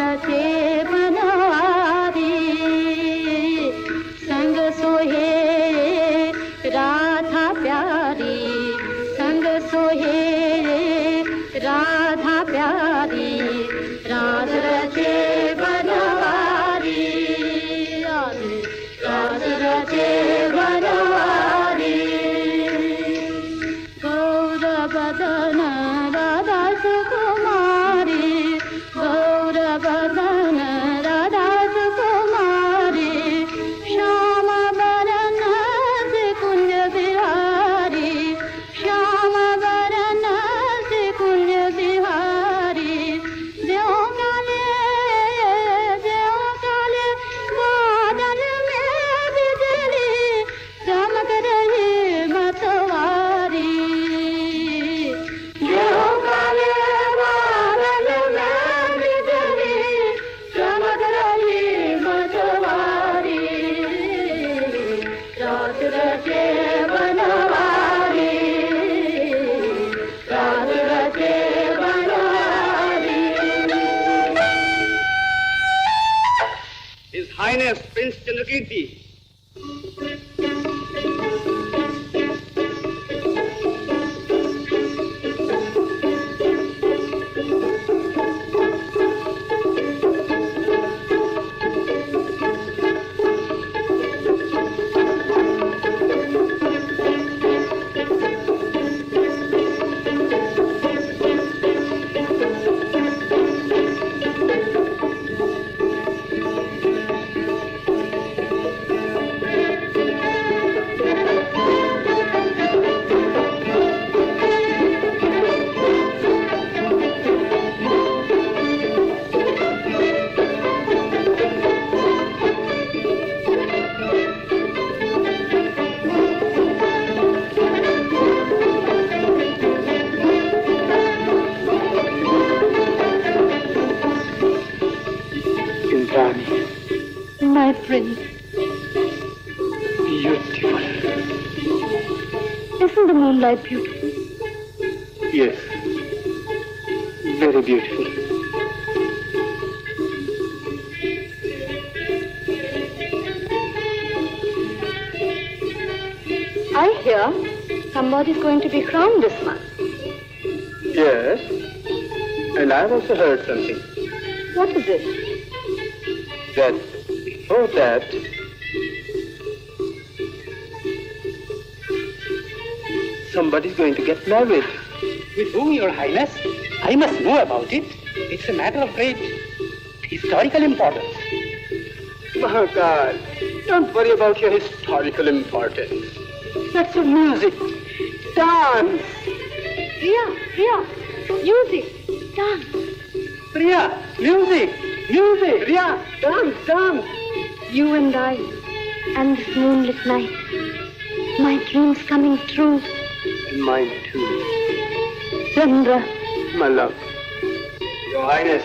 रचे बनवारी संग सोहे राधा प्यारी संग सोहे राधा प्यारी राज रचे बनवारी राज रचे बनवारी गौर बदन राधा सुकुमारी गौर बदन राधा सुकुमारी श्याम बरन से कुंज बिहारी श्याम बरन से कुंज बिहारी देव काले बादल में बिजली चमक रही मतवारी देव काले बादल में बिजली चमक रही मतवारी रात रचे बनवारी रात रचे Banwari His Highness Prince Chandrakirti. My prince, Beautiful. isn't the moonlight beautiful? Yes. Very beautiful. I hear somebody's going to be crowned this month. Yes. And I've also heard something. What is it? That before that, somebody's going to get married. With whom, Your Highness? I must know about it. It's a matter of great historical importance. Mahakal, don't worry about your historical importance. That's your music. Dance. Priya, music, dance. Priya, music. Music. Priya, dance, dance. You and I, and this moonlit night. My dreams coming true. And mine too. Chandra. My love. Your Highness.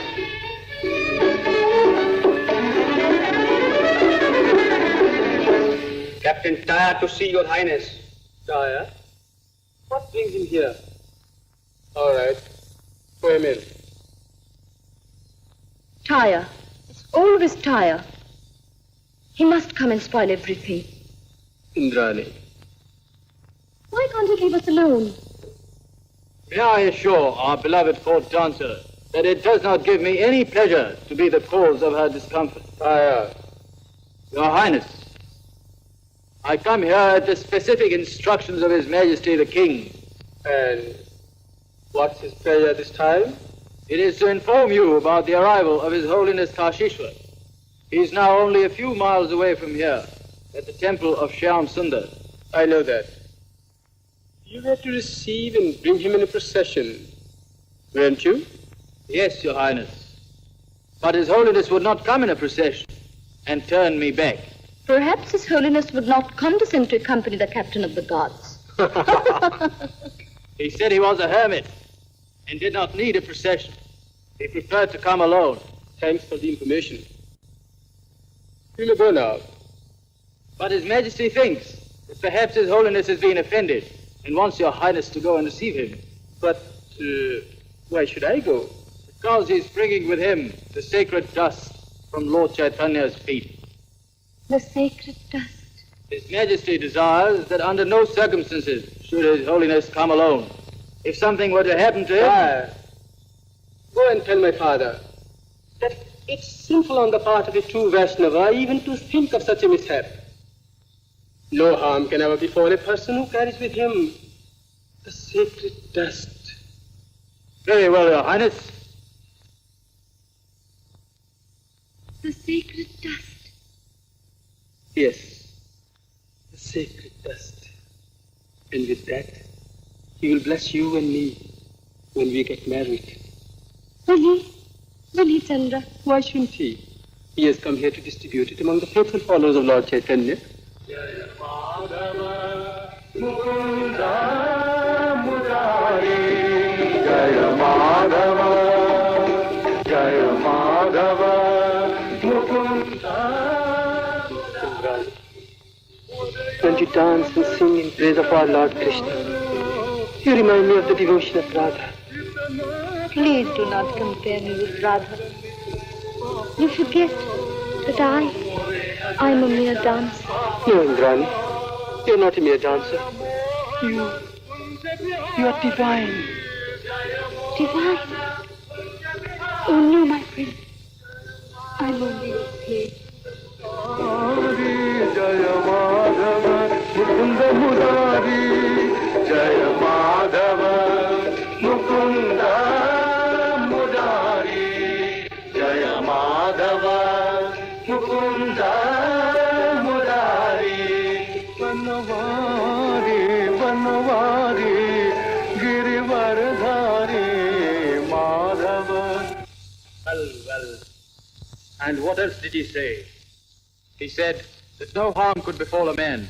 Captain Tyre to see Your Highness. Tyre? What brings him here? All right. Throw him in. Tyre. It's always Tyre. He must come and spoil everything. Indrani. Why can't he leave us alone? May I assure our beloved court dancer that it does not give me any pleasure to be the cause of her discomfort. Tyre. Your Highness, I come here at the specific instructions of His Majesty the King. And what's his pleasure this time? It is to inform you about the arrival of His Holiness Kashishwar. He is now only a few miles away from here, at the temple of Shyam Sundar. I know that. You were to receive and bring him in a procession, weren't you? Yes, Your Highness. But His Holiness would not come in a procession and turn me back. Perhaps His Holiness would not condescend to accompany the captain of the guards. He said he was a hermit and did not need a procession. He preferred to come alone. Thanks for the information. You may go now. But His Majesty thinks that perhaps His Holiness has been offended and wants Your Highness to go and receive him. But why should I go? The because he's bringing with him the sacred dust from Lord Chaitanya's feet. The sacred dust. His Majesty desires that under no circumstances should His Holiness come alone. If something were to happen to him... Sire, go and tell my father that it's sinful on the part of a true Vaishnava even to think of such a mishap. No harm can ever befall a person who carries with him the sacred dust. Very well, Your Highness. The sacred dust. Yes, the sacred dust. And with that, he will bless you and me when we get married. Will he? Will he, Chandra? Why shouldn't he? He has come here to distribute it among the faithful followers of Lord Chaitanya. When you dance and sing in praise of our Lord Krishna, you remind me of the devotion of Radha. Please do not compare me with Radha. You forget that I'm a mere dancer. No, Indrani, you're not a mere dancer. You are divine. Divine. Oh no, my friend. I'm only a slave. Well. And what else did he say? He said that no harm could befall a man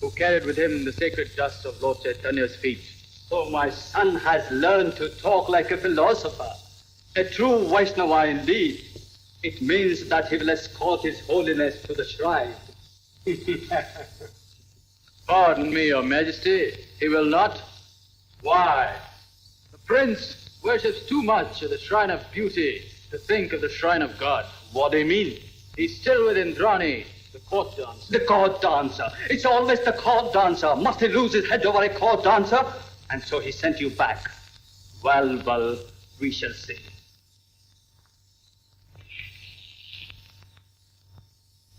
who carried with him the sacred dust of Lord Chaitanya's feet. So my son has learned to talk like a philosopher, a true Vaishnava indeed. It means that he will escort His Holiness to the shrine. Pardon me, Your Majesty, he will not. Why? The prince worships too much at the shrine of beauty to think of the shrine of God. What do you mean? He's still with Indrani, the court dancer. The court dancer. It's always the court dancer. Must he lose his head over a court dancer? And so he sent you back. Well, we shall see.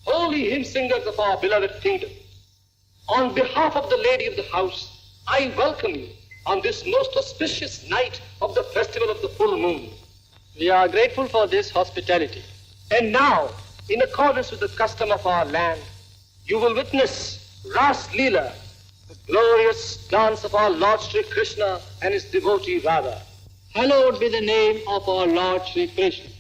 Holy hymn singers of our beloved kingdom, on behalf of the lady of the house, I welcome you on this most auspicious night of the festival of the full moon. We are grateful for this hospitality. And now, in accordance with the custom of our land, you will witness Ras Leela, the glorious dance of our Lord Sri Krishna and his devotee Radha. Hallowed be the name of our Lord Sri Krishna.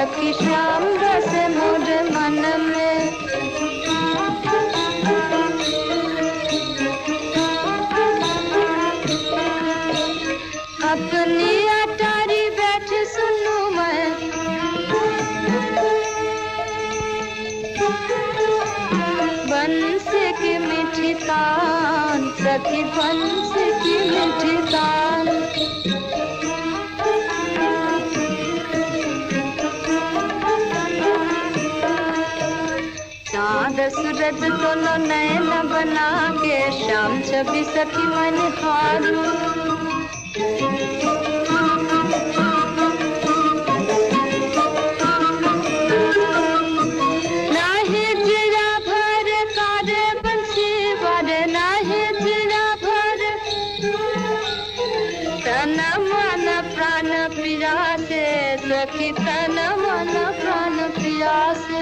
सखी श्याम रस मोर मन में अपनी अटारी बैठ सुनू मैं बंस की मीठी तान सखी बंस की मीठी तान। चाँद सूरज दोनों नैन बना के शाम छवि सखी मन हारू। नाही जिया भर कारे बंसी बारे, नाही जिया भर तन मन प्राण प्रिया से सखी, तन मन प्राण प्रिया से।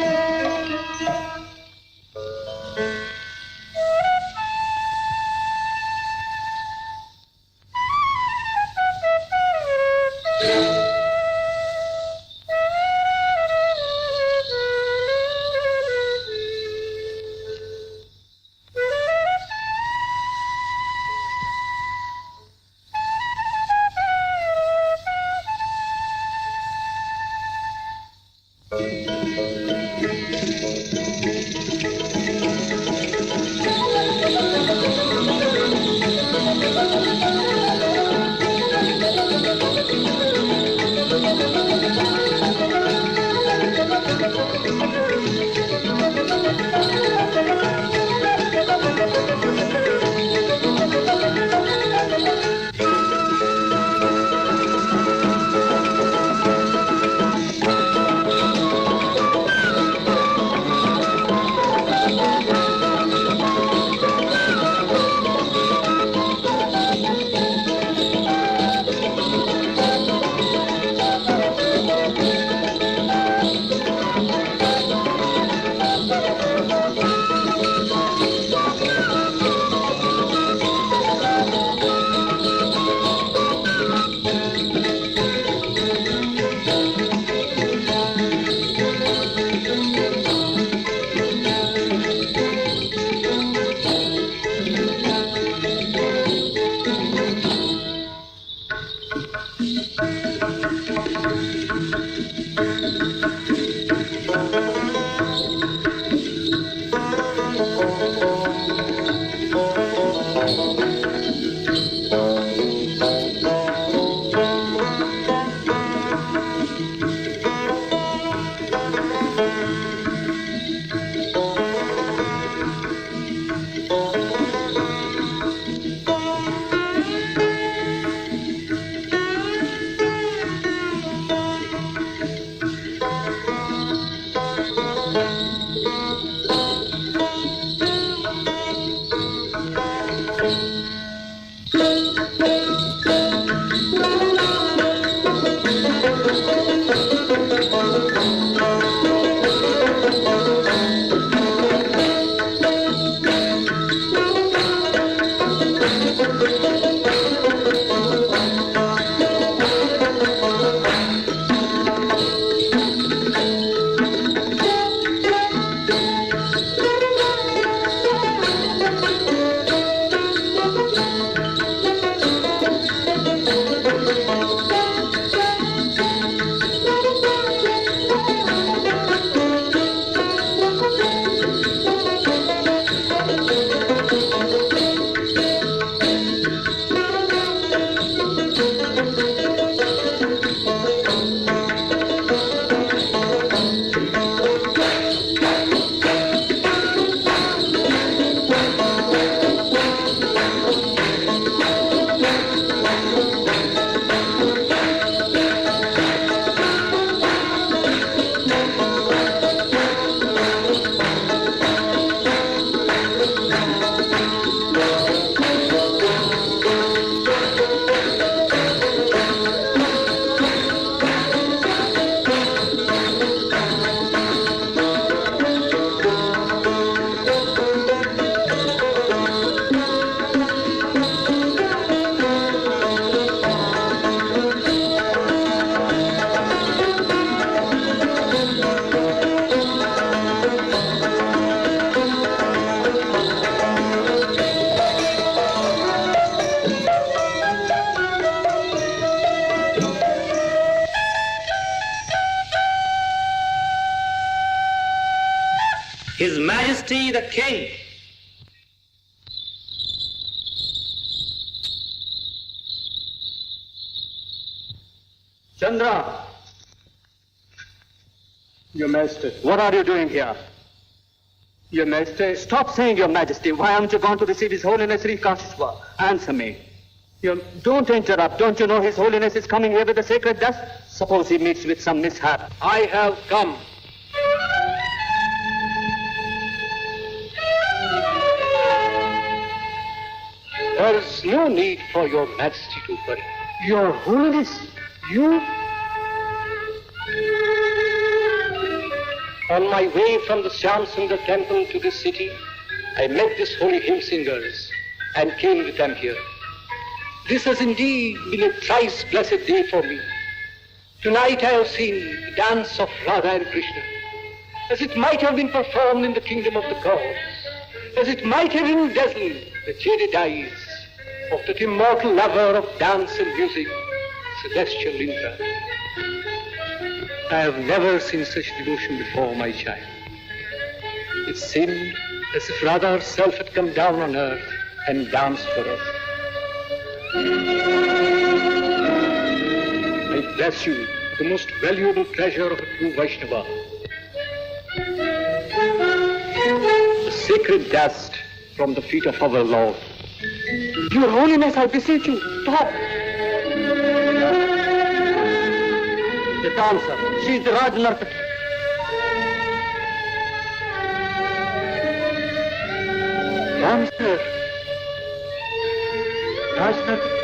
His Majesty the King. Chandra! Your Majesty. What are you doing here? Your Majesty. Stop saying, Your Majesty. Why haven't you gone to receive His Holiness Sri Kashishwa? Answer me. Don't interrupt. Don't you know His Holiness is coming here with the sacred dust? Suppose he meets with some mishap. I have come. There is no need for your Majesty to worry. Your Holiness, you? On my way from the Shyamsundar temple to this city, I met these holy hymn singers and came with them here. This has indeed been a thrice blessed day for me. Tonight I have seen the dance of Radha and Krishna, as it might have been performed in the kingdom of the gods, as it might have dazzled the jaded eyes of that immortal lover of dance and music, celestial Indra. I have never seen such devotion before, my child. It seemed as if Radha herself had come down on earth and danced for us. I bless you, the most valuable treasure of a true Vaishnava. The sacred dust from the feet of our Lord. Your Holiness, I beseech you, stop. The dancer. She is the Raj Nartaki. Dancer. Raj Nartaki.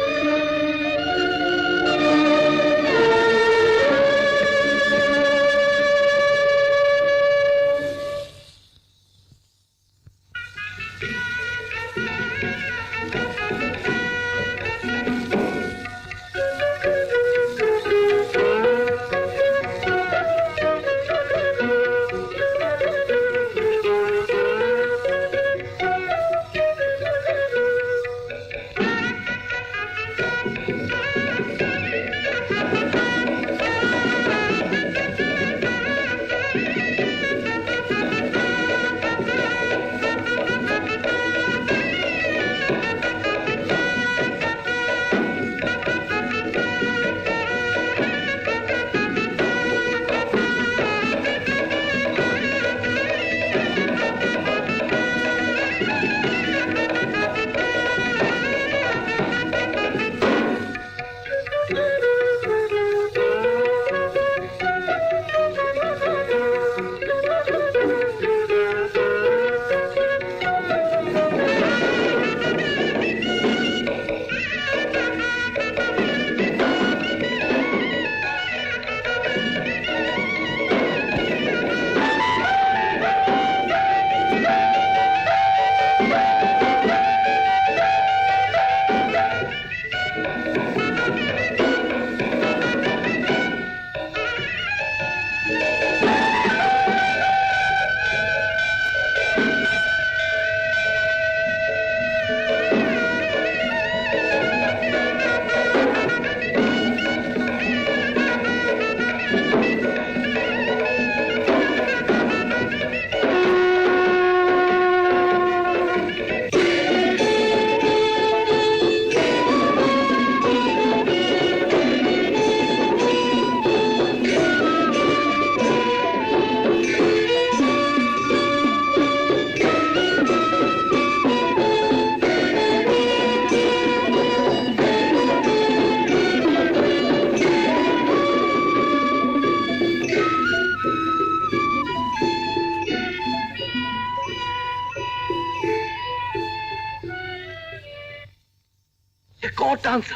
court dancer.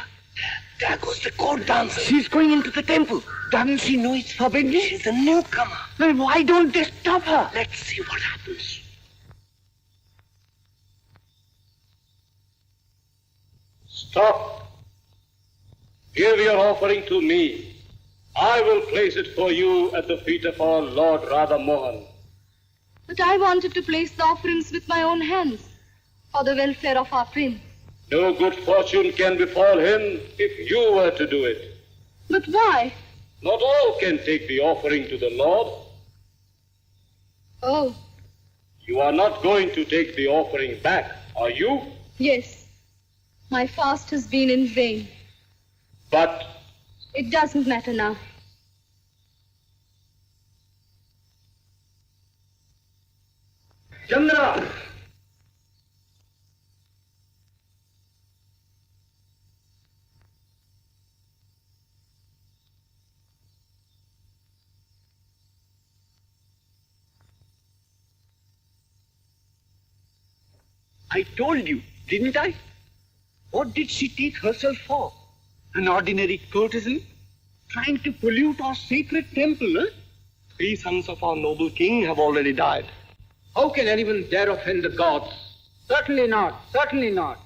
There goes the court dancer. She's going into the temple. Doesn't she know it's forbidden? She's a newcomer. Well, why don't they stop her? Let's see what happens. Stop. Give your offering to me. I will place it for you at the feet of our Lord Radha Mohan. But I wanted to place the offerings with my own hands for the welfare of our prince. No good fortune can befall him if you were to do it. But why? Not all can take the offering to the Lord. Oh, You are not going to take the offering back, are you? yes. My fast has been in vain. But It doesn't matter now. Chandra! I told you, didn't I? What did she take herself for? An ordinary courtesan? Trying to pollute our sacred temple, eh? 3 sons of our noble king have already died. How can anyone dare offend the gods? Certainly not. Certainly not.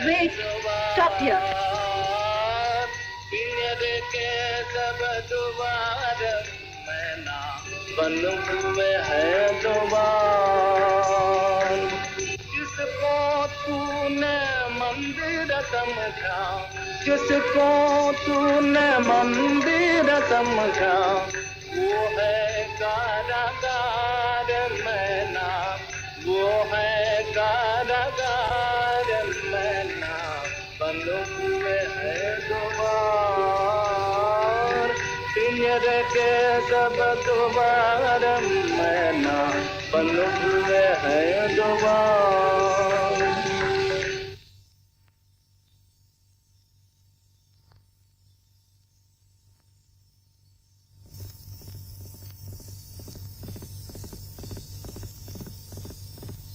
Wait, stop here. जिसको तूने मंदिर समझा वो है कारागार मैना वो है कारागार मैना बंद हुए हैं द्वार पिंजरे के सब द्वार मैना बंद हुए हैं द्वार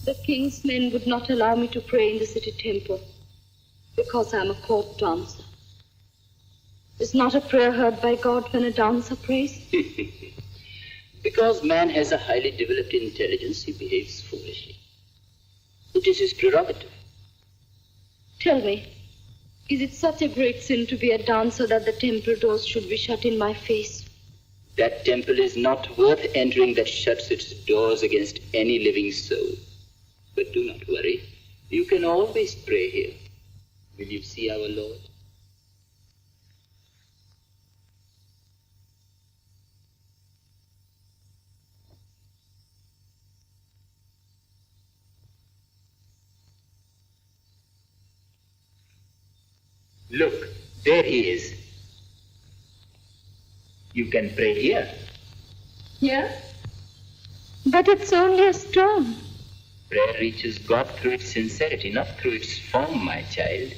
The king's men would not allow me to pray in the city temple because I'm a court dancer. Is not a prayer heard by God when a dancer prays? Because man has a highly developed intelligence, he behaves foolishly. It is his prerogative. Tell me, is it such a great sin to be a dancer that the temple doors should be shut in my face? That temple is not worth entering that shuts its doors against any living soul. But do not worry. You can always pray here. Will you see our Lord? Look, there he is. You can pray here. Here? But it's only a stone. Prayer reaches God through its sincerity, not through its form, my child.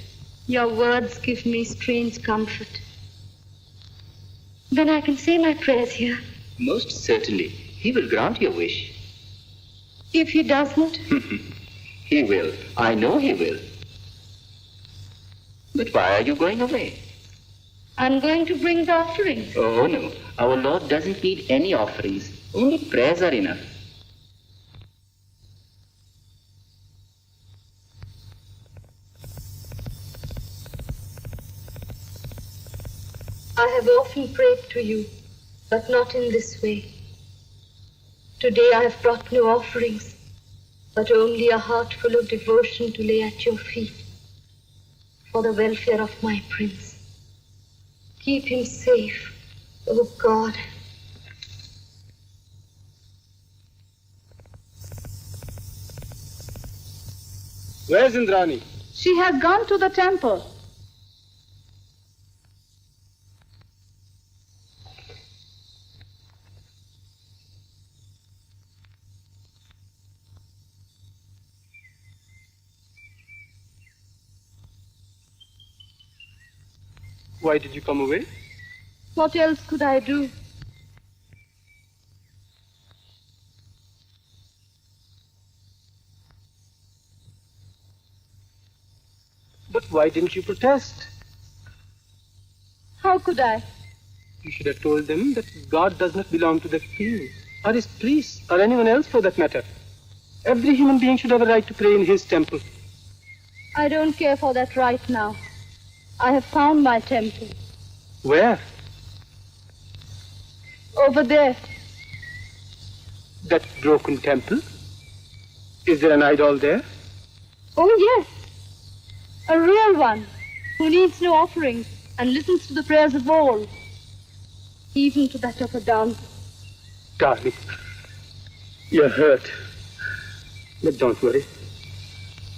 Your words give me strange comfort. Then I can say my prayers here. Most certainly. He will grant your wish. If he doesn't? He will. I know he will. But why are you going away? I'm going to bring the offerings. Oh, no. Our Lord doesn't need any offerings. Only prayers are enough. I have often prayed to you, but not in this way. Today I have brought no offerings, but only a heart full of devotion to lay at your feet for the welfare of my prince. Keep him safe, oh God. Where's Indrani? She has gone to the temple. Why did you come away? What else could I do? But why didn't you protest? How could I? You should have told them that God does not belong to the king, or his priests, or anyone else for that matter. Every human being should have a right to pray in his temple. I don't care for that right now. I have found my temple. Where? Over there. That broken temple? Is there an idol there? Oh, yes. A real one who needs no offerings and listens to the prayers of all, even to that of a dancer. Darling, you're hurt. But don't worry.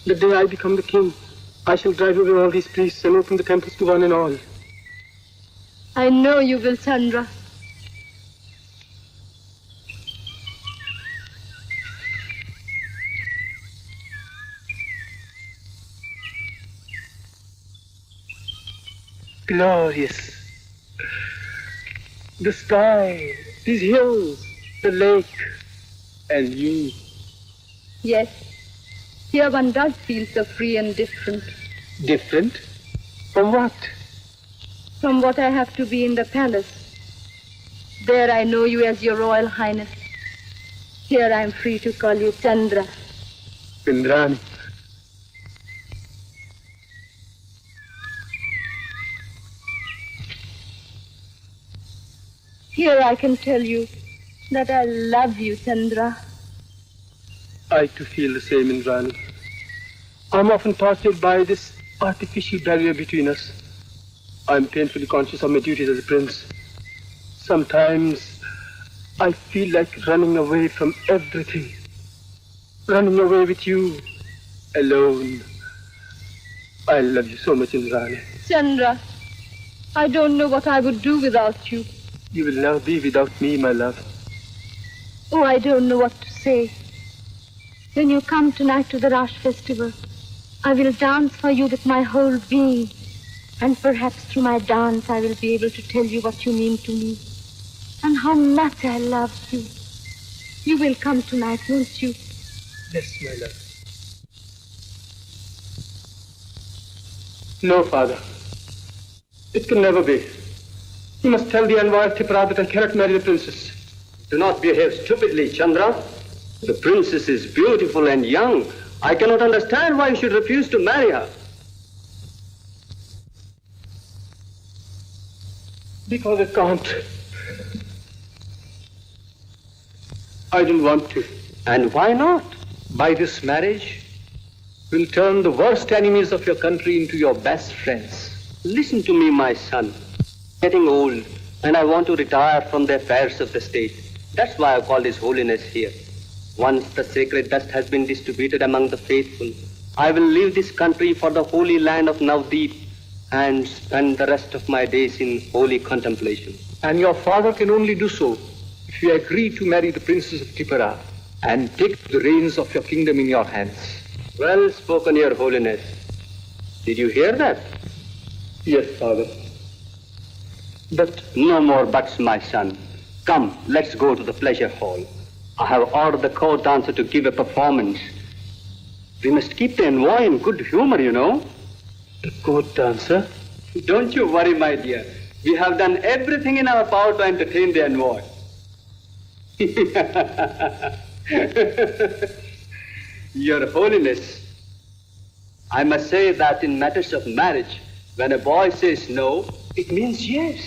The day I become the king, I shall drive away all these priests and open the temples to one and all. I know you will, Chandra. Glorious. The sky, these hills, the lake, and you. Yes. Here one does feel so free and different. Different? From what? From what I have to be in the palace. There I know you as your Royal Highness. Here I am free to call you Chandra. Indrani. Here I can tell you that I love you, Chandra. I too feel the same, Indrani. I'm often tortured by this artificial barrier between us. I'm painfully conscious of my duties as a prince. Sometimes I feel like running away from everything. Running away with you, alone. I love you so much, Indrani. Chandra, I don't know what I would do without you. You will never be without me, my love. Oh, I don't know what to say. When you come tonight to the Rash festival, I will dance for you with my whole being. And perhaps through my dance, I will be able to tell you what you mean to me. And how much I love you. You will come tonight, won't you? Yes, my love. No, father. It can never be. You must tell the Anwar Tipra that I cannot marry the princess. Do not behave stupidly, Chandra. The princess is beautiful and young. I cannot understand why you should refuse to marry her. Because I can't. I don't want to. And why not? By this marriage, we'll turn the worst enemies of your country into your best friends. Listen to me, my son. Getting old, and I want to retire from the affairs of the state. That's why I called His Holiness here. Once the sacred dust has been distributed among the faithful, I will leave this country for the holy land of Navdeep and spend the rest of my days in holy contemplation. And your father can only do so if you agree to marry the princess of Tipara and take the reins of your kingdom in your hands. Well spoken, Your Holiness. Did you hear that? Yes, father. But no more buts, my son. Come, let's go to the pleasure hall. I have ordered the court dancer to give a performance. We must keep the envoy in good humor, you know. The court dancer? Don't you worry, my dear. We have done everything in our power to entertain the envoy. Your Holiness, I must say that in matters of marriage, when a boy says no, it means yes.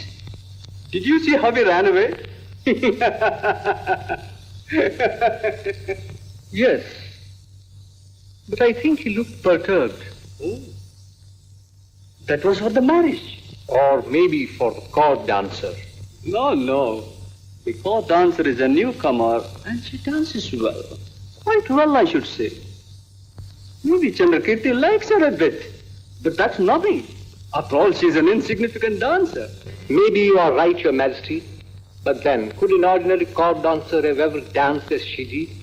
Did you see how he ran away? Yes, but I think he looked perturbed. Oh. That was for the marriage. Or maybe for the court dancer. No. The court dancer is a newcomer and she dances well. Quite well, I should say. Maybe Chandrakirti likes her a bit, but that's nothing. After all, she's an insignificant dancer. Maybe you are right, Your Majesty. But then, could an ordinary court dancer have ever danced as she did?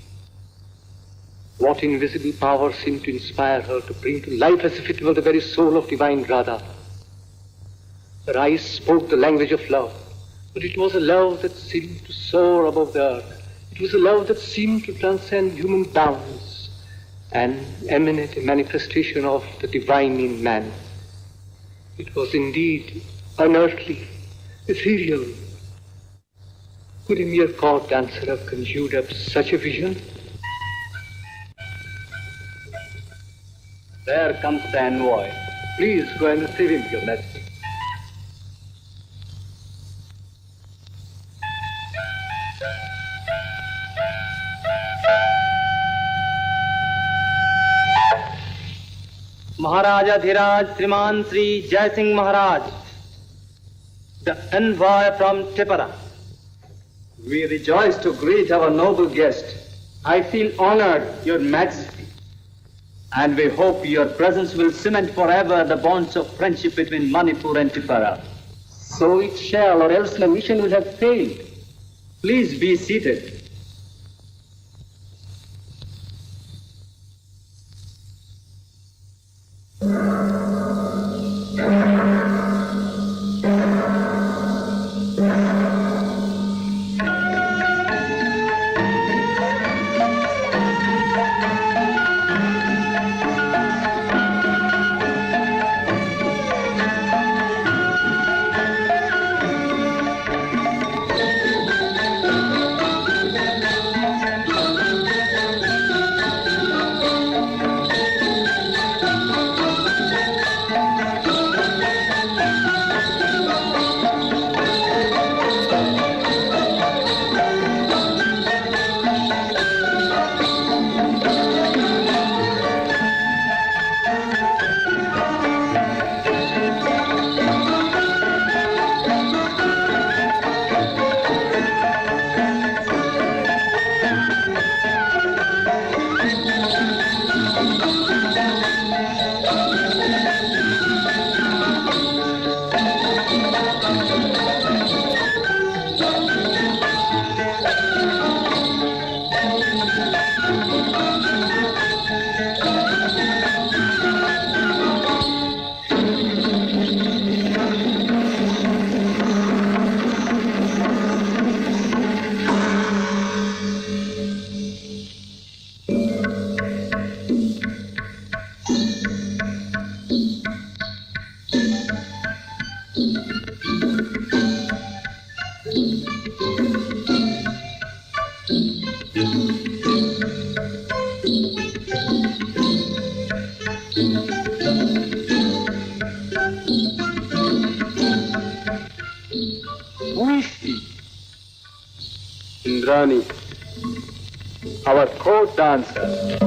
What invisible power seemed to inspire her to bring to life as if it were the very soul of divine Radha? Her eyes spoke the language of love, but it was a love that seemed to soar above the earth. It was a love that seemed to transcend human bounds and emanate a manifestation of the divine in man. It was indeed unearthly, ethereal. Could a mere court dancer have conjured up such a vision? There comes the envoy. Please go and receive him, Your Majesty. Maharaja Dhiraj Sriman Sri Jai Singh Maharaj, the envoy from Tipara. We rejoice to greet our noble guest. I feel honored, Your Majesty, and we hope your presence will cement forever the bonds of friendship between Manipur and Tipara. So it shall, or else the mission will have failed. Please be seated. Indrani, our court dancer.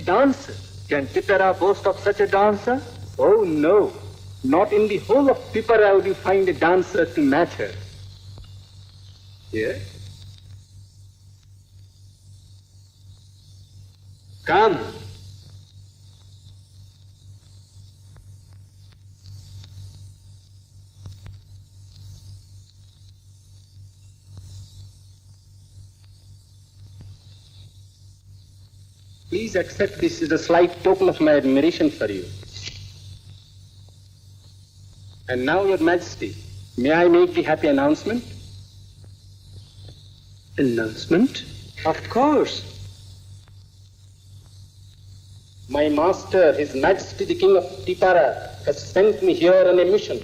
dancer. Can Tipperah boast of such a dancer? Oh no, not in the whole of Tipperah would you find a dancer to match her. Yes? Come. Please accept this as a slight token of my admiration for you. And now, Your Majesty, may I make the happy announcement? Announcement? Of course. My master, His Majesty the King of Tipperah, has sent me here on a mission.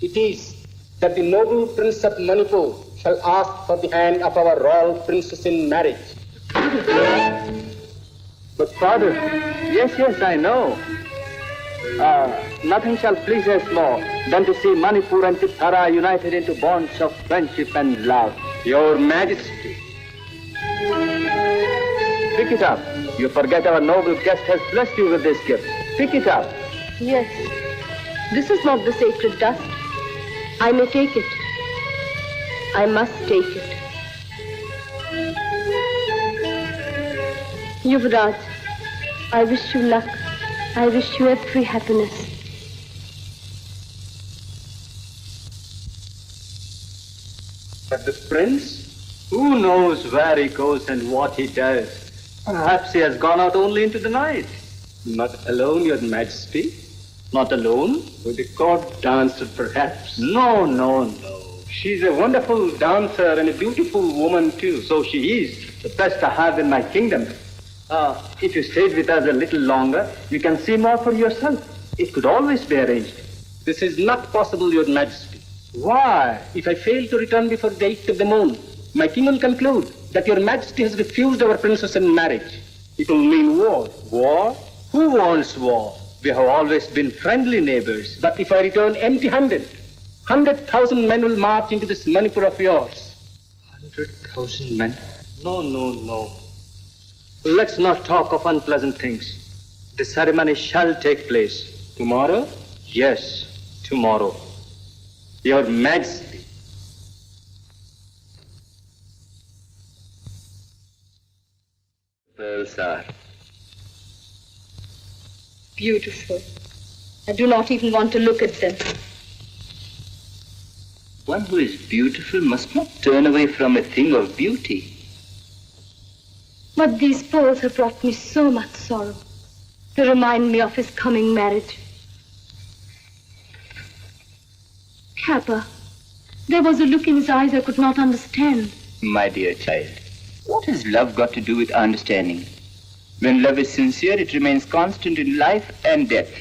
It is that the noble Prince of Manipur shall ask for the hand of our royal princess in marriage. But Father, yes, I know. Nothing shall please us more than to see Manipur and Tipperah united into bonds of friendship and love. Your Majesty. Pick it up. You forget our noble guest has blessed you with this gift. Pick it up. Yes, this is not the sacred dust. I may take it. I must take it. Yuvraj, I wish you luck. I wish you every happiness. But the prince, who knows where he goes and what he does? Perhaps he has gone out only into the night. Not alone, Your Majesty. Not alone? With a court dancer, perhaps. No. She's a wonderful dancer and a beautiful woman, too. So she is. The best I have in my kingdom. If you stayed with us a little longer, you can see more for yourself. It could always be arranged. This is not possible, Your Majesty. Why? If I fail to return before the 8th of the moon, my king will conclude that Your Majesty has refused our princess in marriage. It will mean war. War? Who wants war? We have always been friendly neighbors. But if I return empty-handed, 100,000 men will march into this Manipur of yours. 100,000 men? No. Let's not talk of unpleasant things. The ceremony shall take place. Tomorrow? Yes, tomorrow. Your Majesty. Pearls are Beautiful. I do not even want to look at them. One who is beautiful must not turn away from a thing of beauty. But these pearls have brought me so much sorrow. They remind me of his coming marriage. Kappa, there was a look in his eyes I could not understand. My dear child, what has love got to do with understanding? When love is sincere, it remains constant in life and death.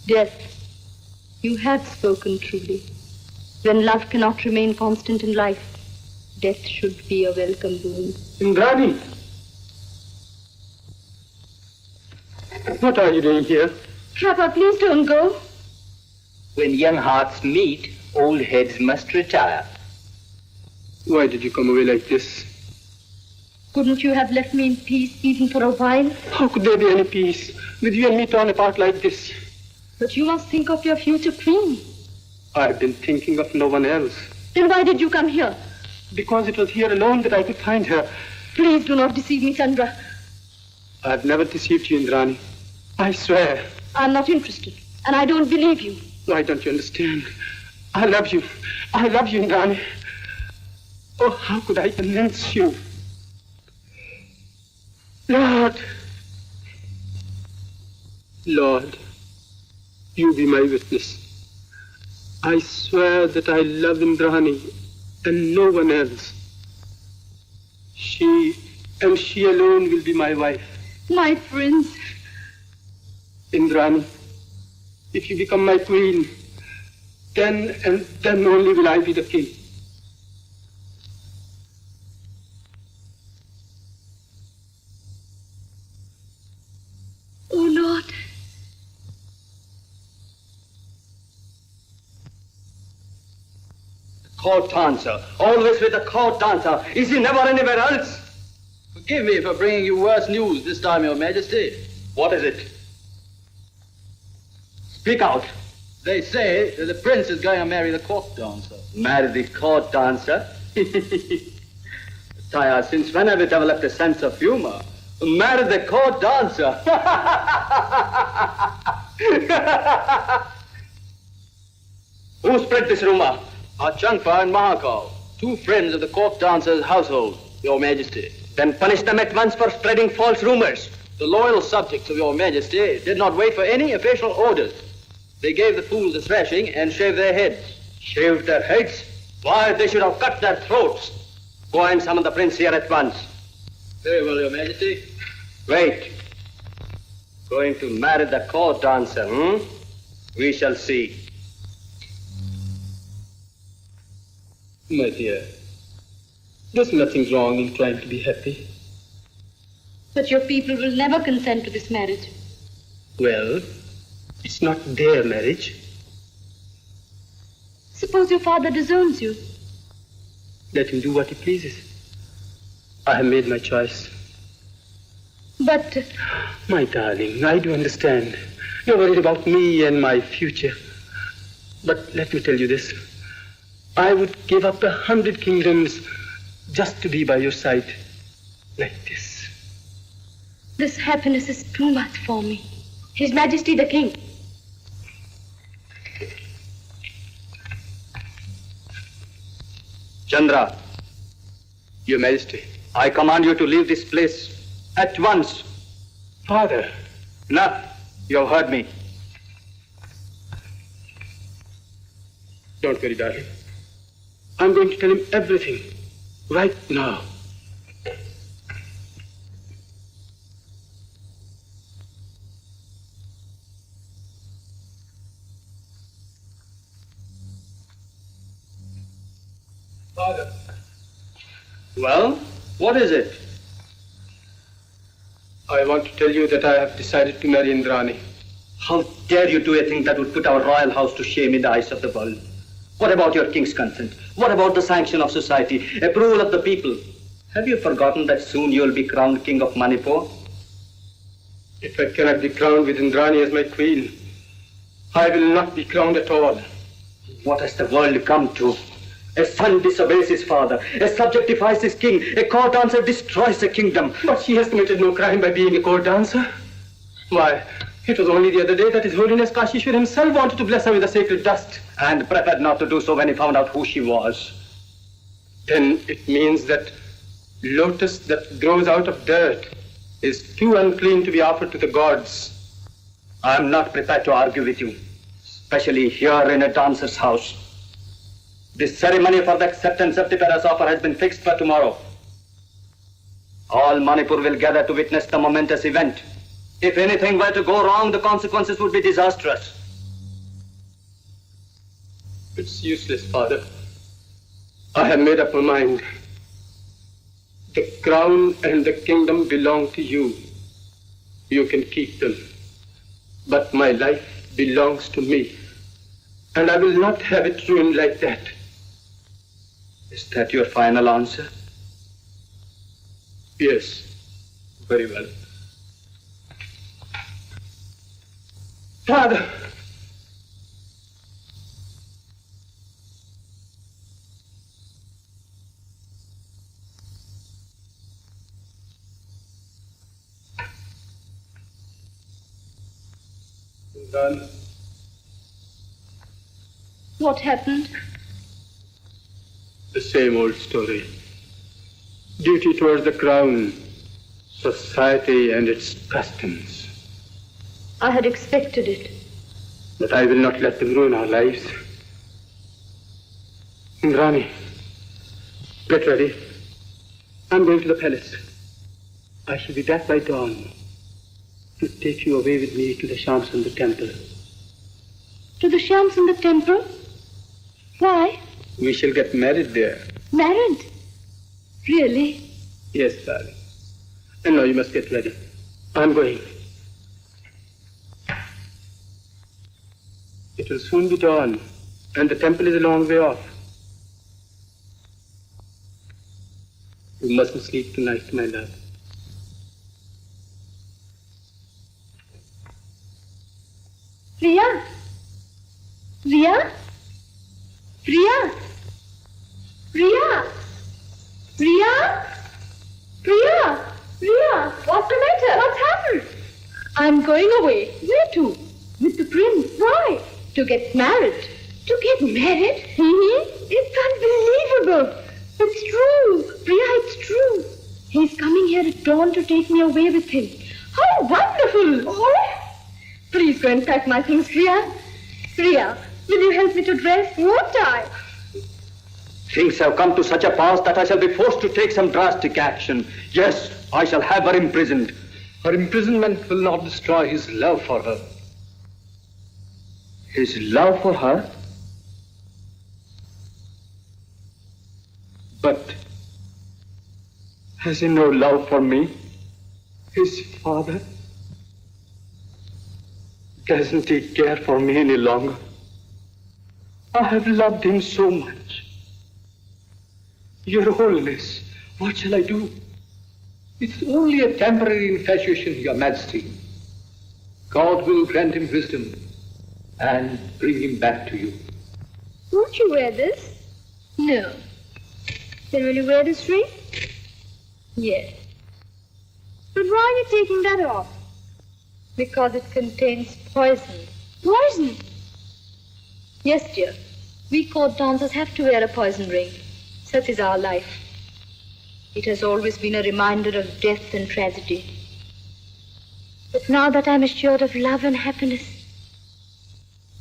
Death. You have spoken truly. When love cannot remain constant in life, death should be a welcome boon. Indrani! What are you doing here? Kappa, please don't go. When young hearts meet, old heads must retire. Why did you come away like this? Couldn't you have left me in peace even for a while? How could there be any peace with you and me torn apart like this? But you must think of your future queen. I've been thinking of no one else. Then why did you come here? Because it was here alone that I could find her. Please do not deceive me, Chandra. I've never deceived you, Indrani. I swear. I'm not interested, and I don't believe you. Why don't you understand? I love you. I love you, Indrani. Oh, how could I convince you? Lord, you be my witness. I swear that I love Indrani and no one else. She and she alone will be my wife. My prince. Indrani, if you become my queen, then and then only will I be the king. Oh, Lord. Court dancer. Always with the court dancer. Is he never anywhere else? Forgive me for bringing you worse news this time, Your Majesty. What is it? Speak out. They say that the prince is going to marry the court dancer. Marry the court dancer? Sire, since when have you developed a sense of humor? Marry the court dancer? Who spread this rumor? Achangpa and Mahakal, two friends of the court dancer's household, Your Majesty. Then punish them at once for spreading false rumors. The loyal subjects of Your Majesty did not wait for any official orders. They gave the fools a thrashing and shaved their heads. Shaved their heads? Why, they should have cut their throats. Go and summon the prince here at once. Very well, Your Majesty. Wait. Going to marry the court dancer, We shall see. My dear, there's nothing wrong in trying to be happy. But your people will never consent to this marriage. Well, it's not their marriage. Suppose your father disowns you. Let him do what he pleases. I have made my choice. But... My darling, I do understand. You're worried about me and my future. But let me tell you this. I would give up 100 kingdoms just to be by your side, like this. This happiness is too much for me. His Majesty the King. Chandra, Your Majesty. I command you to leave this place at once. Father. Enough. You have heard me. Don't worry, darling. I'm going to tell him everything right now. Father. Well, what is it? I want to tell you that I have decided to marry Indrani. How dare you do a thing that would put our royal house to shame in the eyes of the world? What about your king's consent? What about the sanction of society, approval of the people? Have you forgotten that soon you will be crowned king of Manipur? If I cannot be crowned with Indrani as my queen, I will not be crowned at all. What has the world come to? A son disobeys his father, a subject defies his king, a court dancer destroys a kingdom. But she has committed no crime by being a court dancer. Why, it was only the other day that His Holiness Kashishwar himself wanted to bless her with the sacred dust. And preferred not to do so when he found out who she was. Then it means that lotus that grows out of dirt is too unclean to be offered to the gods. I am not prepared to argue with you, especially here in a dancer's house. The ceremony for the acceptance of Tipera's offer has been fixed for tomorrow. All Manipur will gather to witness the momentous event. If anything were to go wrong, the consequences would be disastrous. It's useless, Father. I have made up my mind. The crown and the kingdom belong to you. You can keep them. But my life belongs to me. And I will not have it ruined like that. Is that your final answer? Yes. Very well. Father! Done. What happened? The same old story. Duty towards the crown, society and its customs. I had expected it. But I will not let them ruin our lives. Indrani, get ready. I'm going to the palace. I shall be back by dawn to take you away with me to the Shyamsundar temple. To the Shyamsundar temple? Why? We shall get married there. Married? Really? Yes, darling. And now you must get ready. I'm going. It will soon be dawn, and the temple is a long way off. You mustn't sleep tonight, my love. Priya? Priya? Priya? Priya? Priya? Priya? Priya? What's the matter? What's happened? I'm going away. Where to? With the prince. Why? To get married. To get married? It's unbelievable. It's true. Priya, it's true. He's coming here at dawn to take me away with him. How wonderful! Oh. Please go and pack my things, Priya. Priya, will you help me to dress? Won't I? Things have come to such a pass that I shall be forced to take some drastic action. Yes, I shall have her imprisoned. Her imprisonment will not destroy his love for her. His love for her? But has he no love for me? His father? Doesn't he care for me any longer? I have loved him so much. Your Holiness, what shall I do? It's only a temporary infatuation, Your Majesty. God will grant him wisdom and bring him back to you. Won't you wear this? No. Then will you wear this ring? Yes. But why are you taking that off? Because it contains poison. Poison? Yes, dear. We court dancers have to wear a poison ring. Such is our life. It has always been a reminder of death and tragedy. But now that I'm assured of love and happiness,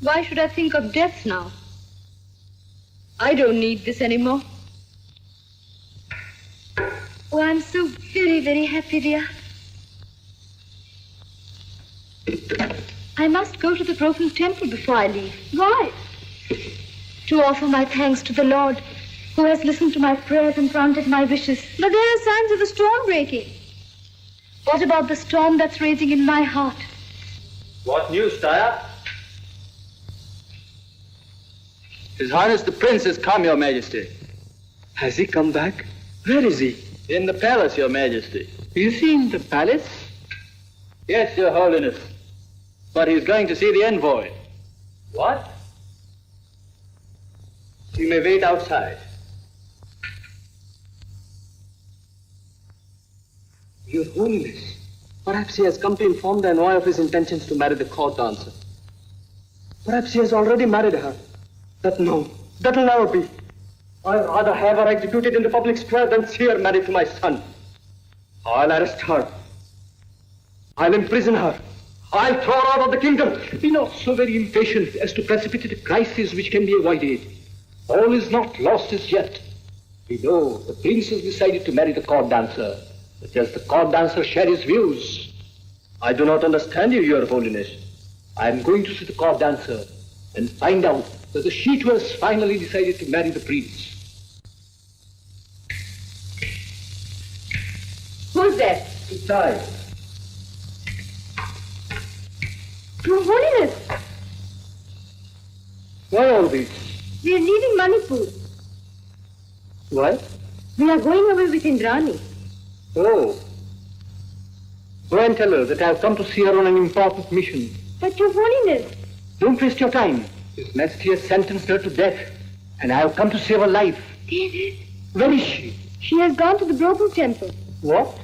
why should I think of death now? I don't need this anymore. Oh, I'm so very, very happy, dear. I must go to the broken temple before I leave. Why? To offer my thanks to the Lord, who has listened to my prayers and granted my wishes. But there are signs of a storm breaking. What about the storm that's raging in my heart? What news, Taya? His Highness the Prince has come, Your Majesty. Has he come back? Where is he? In the palace, Your Majesty. Is he in the palace? Yes, Your Holiness. But he's going to see the envoy. What? You may wait outside. Your Holiness, perhaps he has come to inform the envoy of his intentions to marry the court dancer. Perhaps he has already married her. No, that will never be. I'd rather have her executed in the public square than see her married to my son. I'll arrest her. I'll imprison her. I'll throw her out of the kingdom. Be not so very impatient as to precipitate a crisis which can be avoided. All is not lost as yet. We know the prince has decided to marry the court dancer. But does the court dancer share his views? I do not understand you, Your Holiness. I am going to see the court dancer and find out whether she too has finally decided to marry the prince. Who's there? It's I. Your Holiness, Why all this? we are leaving Manipur. Why? We are going away with Indrani. Oh. Go and tell her that I have come to see her on an important mission. But Your Holiness, Don't waste your time. His Majesty has sentenced her to death, and I have come to save her life. David, Where is she? she has gone to the broken temple. What?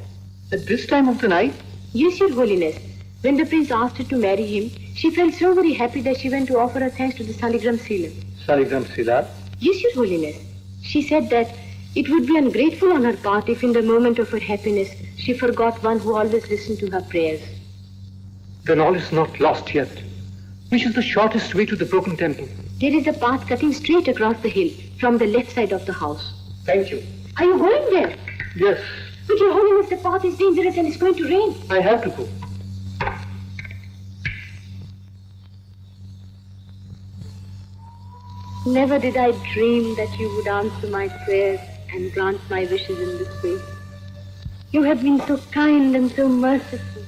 At this time of the night? Yes, Your Holiness. When the prince asked her to marry him, she felt so very happy that she went to offer her thanks to the Saligram Sila. Saligram Sila? Yes, Your Holiness. She said that it would be ungrateful on her part if in the moment of her happiness she forgot one who always listened to her prayers. Then all is not lost yet. Which is the shortest way to the broken temple? There is a path cutting straight across the hill from the left side of the house. Thank you. Are you going there? Yes, But Your Holiness, the path is dangerous and it's going to rain. I have to go. Never did I dream that you would answer my prayers and grant my wishes in this way. You have been so kind and so merciful.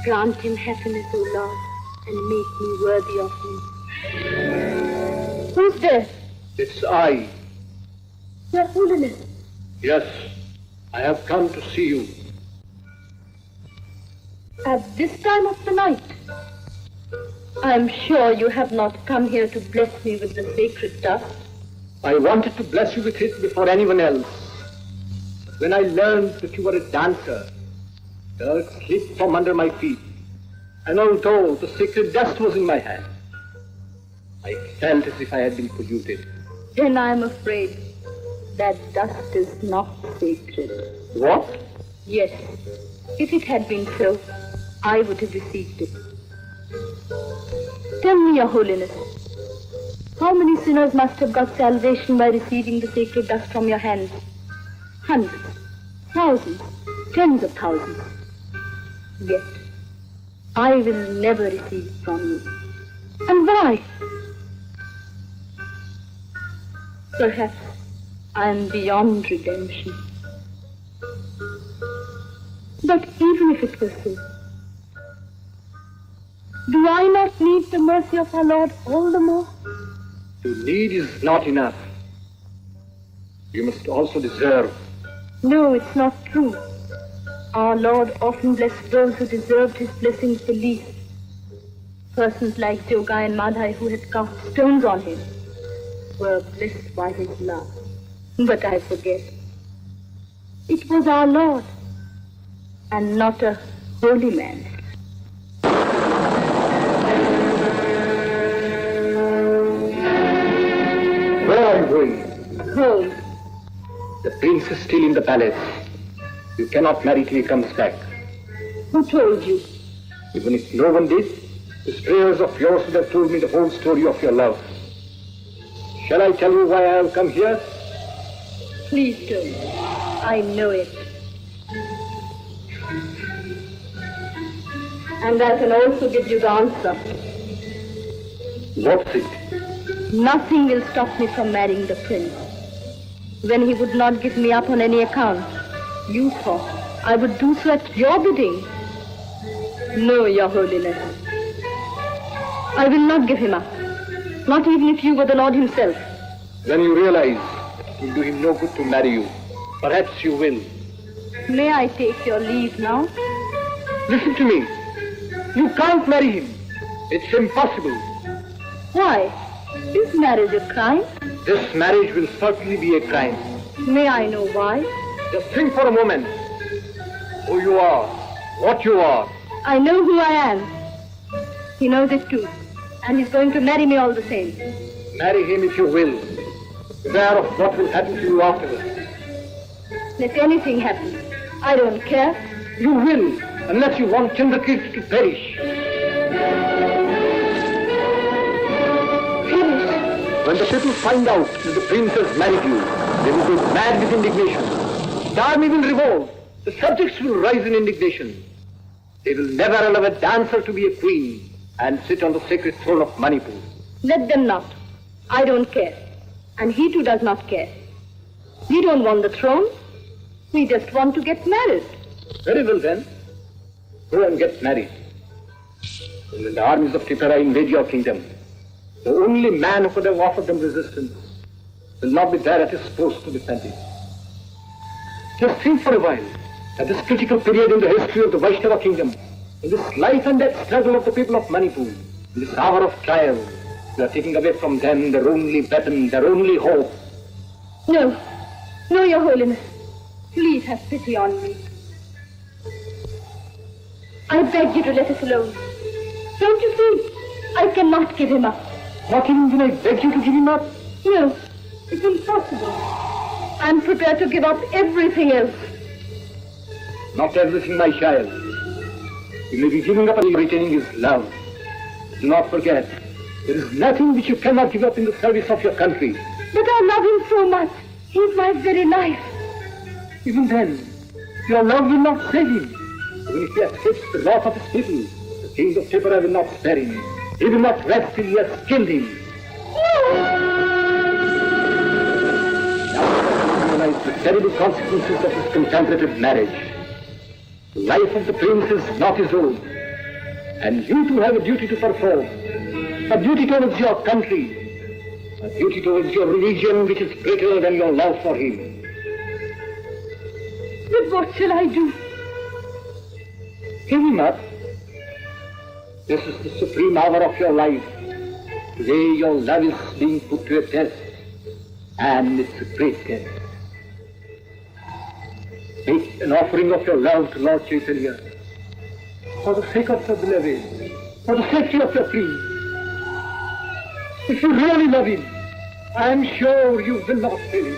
Grant him happiness, O Lord, and make me worthy of him. Who's there? It's I. Your Holiness. Yes, I have come to see you. At this time of the night? I am sure you have not come here to bless me with the sacred dust. I wanted to bless you with it before anyone else. But when I learned that you were a dancer, the earth slipped from under my feet. And although the sacred dust was in my hand, I felt as if I had been polluted. Then I am afraid that dust is not sacred. What? Yes, if it had been so, I would have received it. Tell me, Your Holiness, how many sinners must have got salvation by receiving the sacred dust from your hands? Hundreds, thousands, tens of thousands. Yet, I will never receive it from you. And why? Perhaps I am beyond redemption. But even if it were so, do I not need the mercy of our Lord all the more? To need is not enough. You must also deserve. No, it's not true. Our Lord often blessed those who deserved his blessings the least. Persons like Jogai and Madhai, who had cast stones on him, were blessed by his love. But I forget. It was our Lord, and not a holy man. Where are you going? Home. The prince is still in the palace. You cannot marry till he comes back. Who told you? Even if no one did, these prayers of yours would have told me the whole story of your love. Shall I tell you why I have come here? Please don't. I know it. And I can also give you the answer. What's it? Nothing will stop me from marrying the prince. When he would not give me up on any account, you thought I would do so at your bidding. No, Your Holiness. I will not give him up. Not even if you were the Lord himself. Then you realize it will do him no good to marry you. Perhaps you will. May I take your leave now? Listen to me. You can't marry him. It's impossible. Why? Is marriage a crime? This marriage will certainly be a crime. May I know why? Just think for a moment. Who you are, what you are. I know who I am. He knows it too. And he's going to marry me all the same. Marry him if you will. Beware of what will happen to you afterwards. Let anything happen. I don't care. You will, unless you want Chandrakirti to perish. Perish? When the people find out that the prince has married you, they will go mad with indignation. The army will revolt. The subjects will rise in indignation. They will never allow a dancer to be a queen and sit on the sacred throne of Manipur. Let them not. I don't care. And he too does not care. We don't want the throne. We just want to get married. Very well then. Go and get married. And when the armies of Tipura invade your kingdom, the only man who could have offered them resistance will not be there at his post to defend it. Just think for a while, at this critical period in the history of the Vaishnava kingdom, in this life and death struggle of the people of Manipur, in this hour of trial, you are taking away from them their only weapon, their only hope. No. No, Your Holiness. Please have pity on me. I beg you to let us alone. Don't you see? I cannot give him up. Not even when I beg you to give him up? No, it's impossible. I'm prepared to give up everything else. Not everything, my child. You may be giving up and retaining his love. Do not forget, there is nothing which you cannot give up in the service of your country. But I love him so much. He's my very life. Even then, your love will not save him. Even if he accepts the wrath of his people, the kings of Tipura will not spare him. He will not rest till he has killed him. Now you realize the terrible consequences of this contemplative marriage. The life of the prince is not his own. And you too have a duty to perform. A duty towards your country. A duty towards your religion which is greater than your love for him. But what shall I do? Give him up. This is the supreme hour of your life. Today your love is being put to a test, and it's a great test. Make an offering of your love to Lord Chaitanya, for the sake of your beloved, for the safety of your friend. If you really love him, I am sure you will not fail him.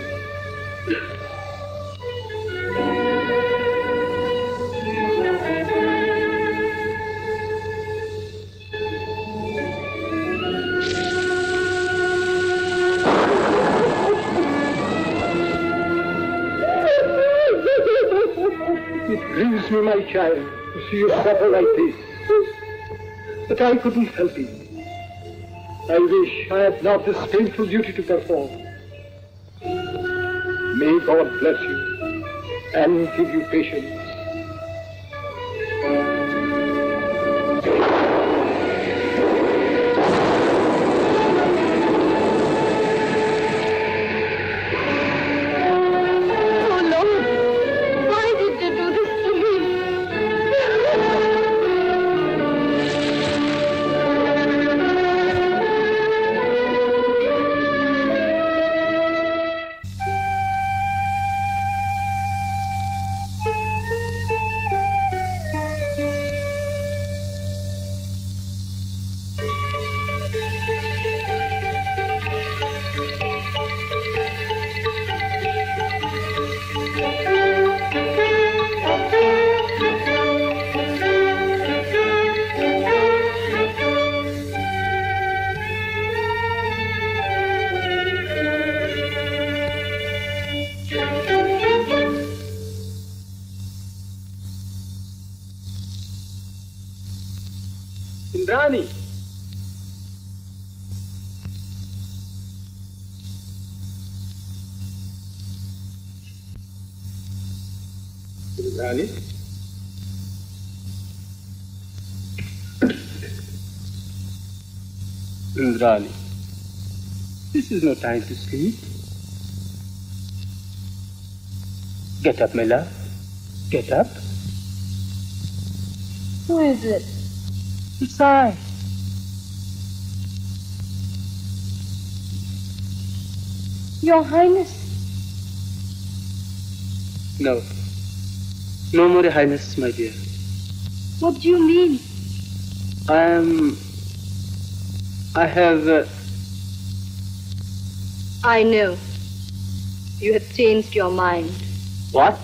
It grieves me, my child, to see you suffer like this. But I couldn't help it. I wish I had not this painful duty to perform. May God bless you and give you patience. Indrani. Indrani. Indrani. This is no time to sleep. Get up, my love. Get up. Who is it? It's I. Your Highness. No. No more, Your Highness, my dear. What do you mean? I have... I know. You have changed your mind. What?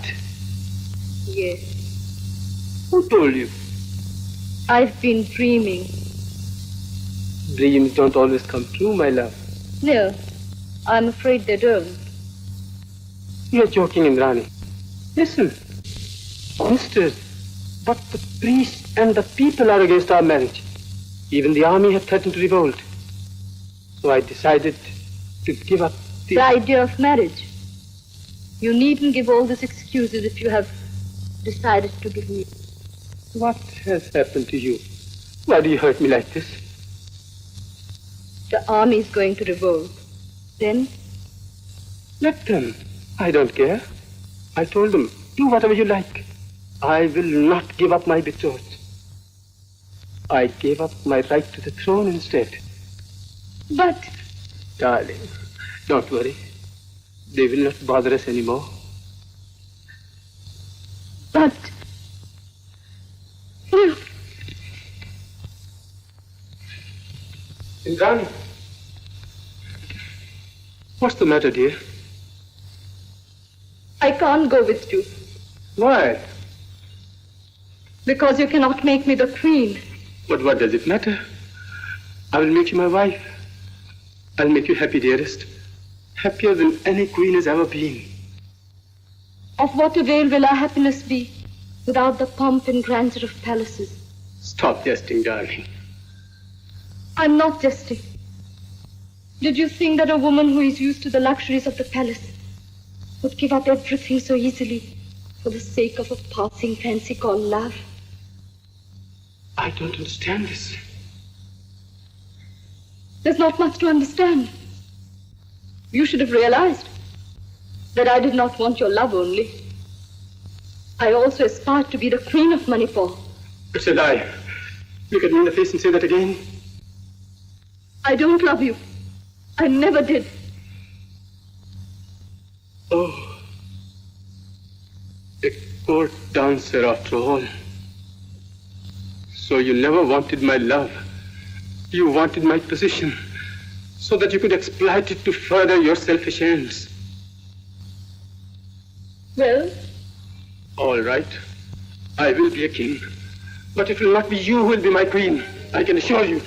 Yes. Who told you? I've been dreaming. Dreams don't always come true, my love. No, I'm afraid they don't. You're joking, Indrani. Listen. Mister, but the priest and the people are against our marriage. Even the army had threatened to revolt. So I decided to give up the idea of marriage. You needn't give all these excuses if you have decided to give me. What has happened to you? Why do you hurt me like this? The army is going to revolt. Then? Let them. I don't care. I told them, do whatever you like. I will not give up my betrothed. I gave up my right to the throne instead. But... Darling, don't worry. They will not bother us anymore. But... No. Indrani. What's the matter, dear? I can't go with you. Why? Because you cannot make me the queen. But what does it matter? I will make you my wife. I'll make you happy, dearest. Happier than any queen has ever been. Of what avail will our happiness be without the pomp and grandeur of palaces? Stop jesting, darling. I'm not jesting. Did you think that a woman who is used to the luxuries of the palace would give up everything so easily for the sake of a passing fancy called love? I don't understand this. There's not much to understand. You should have realized that I did not want your love only. I also aspired to be the queen of Manipur. It's a lie. Look at me in the face and say that again. I don't love you. I never did. Oh, a court dancer after all. So you never wanted my love. You wanted my position so that you could exploit it to further your selfish ends. Well? All right. I will be a king. But it will not be you who will be my queen. I can assure you.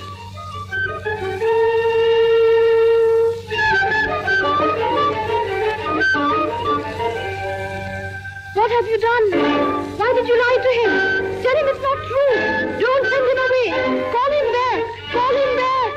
What have you done? Why did you lie to him? Tell him it's not true. Don't send him away. Call him back. Call him back.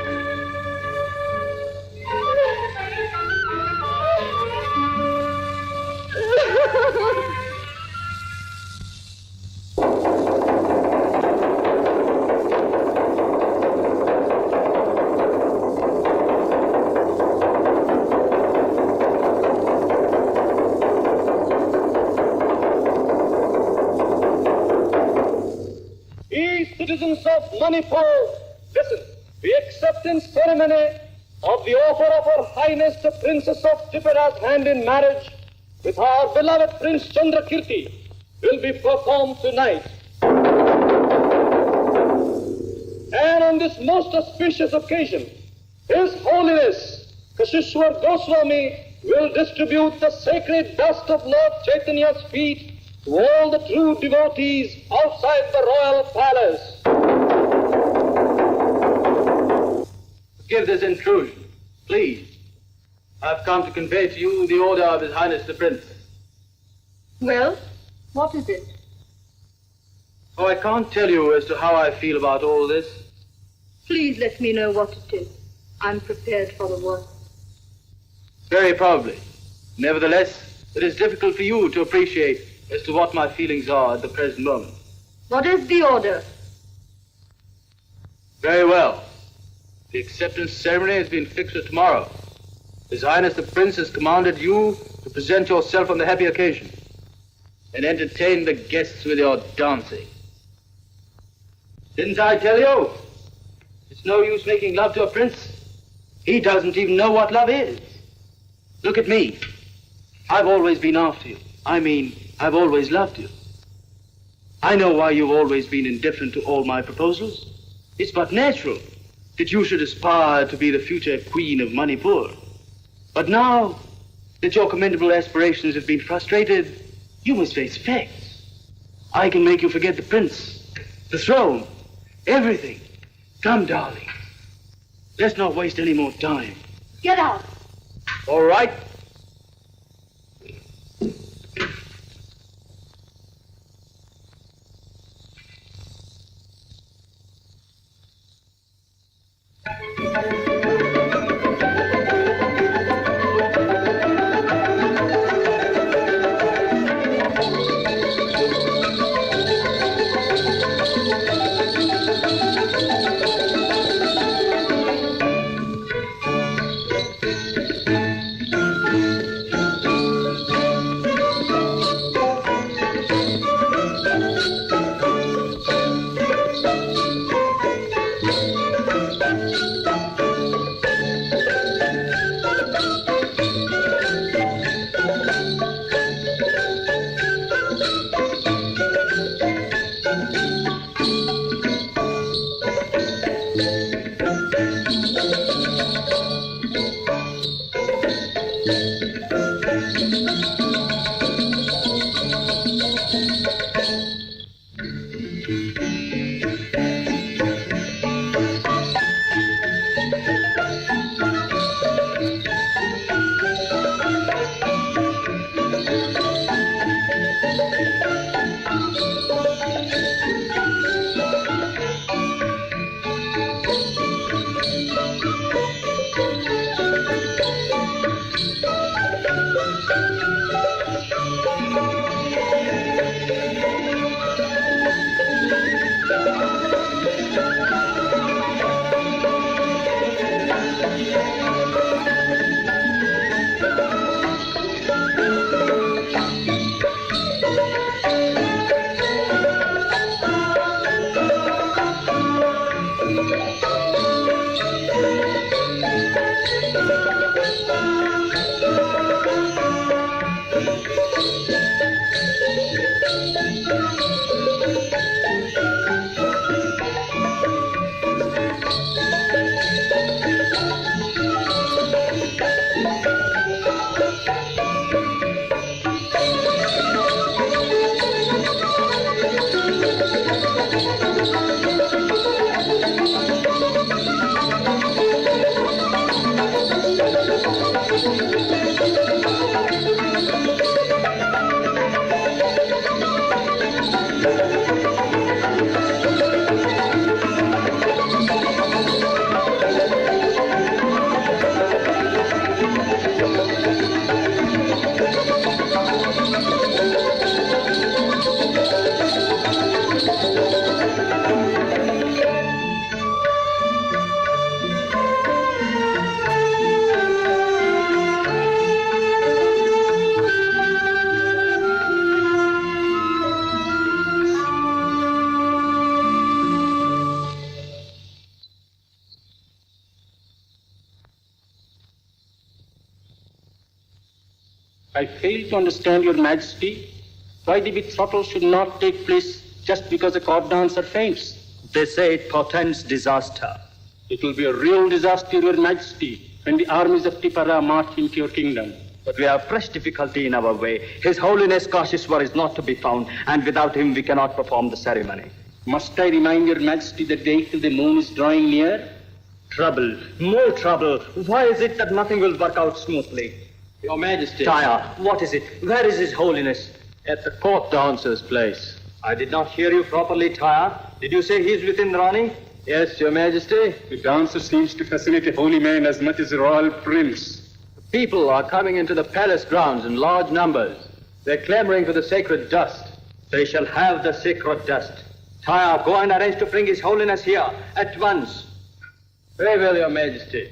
Citizens of Manipur, listen. We accept in ceremony of the offer of Her Highness the Princess of Tripura's hand in marriage with our beloved Prince Chandrakirti will be performed tonight. And on this most auspicious occasion, His Holiness Kashishwar Goswami will distribute the sacred dust of Lord Chaitanya's feet to all the true devotees outside the royal palace. Forgive this intrusion, please. I've come to convey to you the order of His Highness the Prince. Well, what is it? Oh, I can't tell you as to how I feel about all this. Please let me know what it is. I'm prepared for the worst. Very probably. Nevertheless, it is difficult for you to appreciate as to what my feelings are at the present moment. What is the order? Very well. The acceptance ceremony has been fixed for tomorrow. His Highness the Prince has commanded you to present yourself on the happy occasion and entertain the guests with your dancing. Didn't I tell you? It's no use making love to a prince. He doesn't even know what love is. Look at me. I've always been after you. I've always loved you. I know why you've always been indifferent to all my proposals. It's but natural that you should aspire to be the future queen of Manipur. But now that your commendable aspirations have been frustrated, you must face facts. I can make you forget the prince, the throne, everything. Come, darling. Let's not waste any more time. Get out. All right. I fail to understand, Your Majesty, why the betrothal should not take place just because a court dancer faints. They say it portends disaster. It will be a real disaster, Your Majesty, when the armies of Tipara march into your kingdom. But we have fresh difficulty in our way. His Holiness Kashishwar is not to be found, and without him we cannot perform the ceremony. Must I remind Your Majesty that the date of the moon is drawing near? Trouble, more trouble. Why is it that nothing will work out smoothly? Your Majesty. Tyre, what is it? Where is His Holiness? At the court dancer's place. I did not hear you properly, Tyre. Did you say he is within Rani? Yes, Your Majesty. The dancer seems to fascinate a holy man as much as a royal prince. People are coming into the palace grounds in large numbers. They're clamoring for the sacred dust. They shall have the sacred dust. Tyre, go and arrange to bring His Holiness here at once. Very well, Your Majesty.